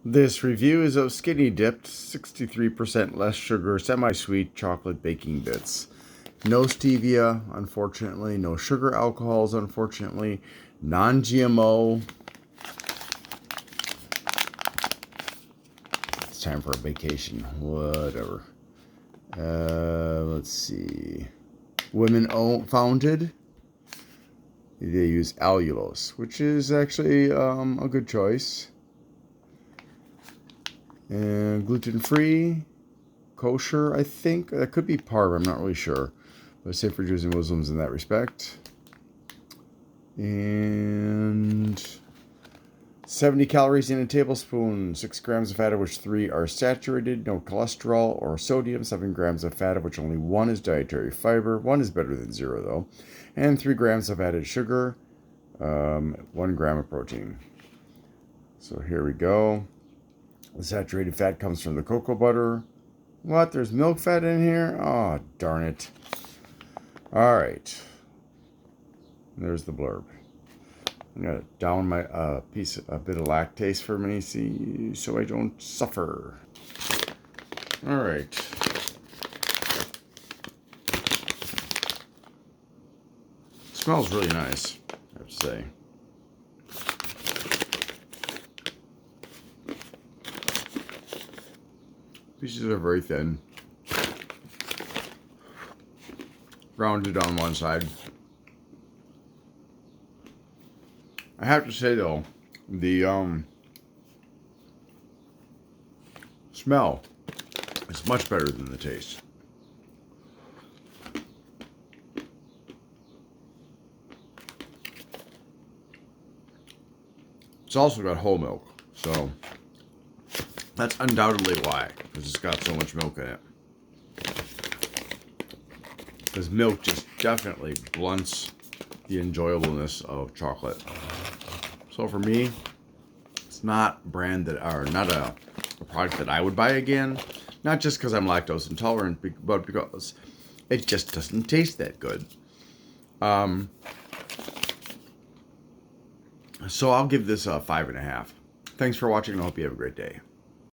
This review is of Skinnydipped, 63% less sugar, semi-sweet chocolate baking bits. No stevia, unfortunately. No sugar alcohols, unfortunately. Non-GMO. It's time for a vacation. Whatever. Let's see. Women-founded. They use allulose, which is actually a good choice. And gluten-free, kosher, I think. That could be parb, I'm not really sure. But safe for Jews and Muslims in that respect. And 70 calories in a tablespoon, 6 grams of fat, of which 3 are saturated, no cholesterol or sodium, 7 grams of fat, of which only 1 is dietary fiber. 1 is better than 0, though. And 3 grams of added sugar, 1 gram of protein. So here we go. The saturated fat comes from the cocoa butter. What? There's milk fat in here? Oh, darn it. All right. There's the blurb. I'm going to down my a bit of lactase for me, so I don't suffer. All right. Smells really nice, I have to say. Pieces are very thin. Rounded on one side. I have to say though, the smell is much better than the taste. It's also got whole milk, so that's undoubtedly why, because it's got so much milk in it. Because milk just definitely blunts the enjoyableness of chocolate. So for me, it's not a brand that, or not a product that I would buy again. Not just because I'm lactose intolerant, but because it just doesn't taste that good. So I'll give this a 5.5. Thanks for watching, and I hope you have a great day.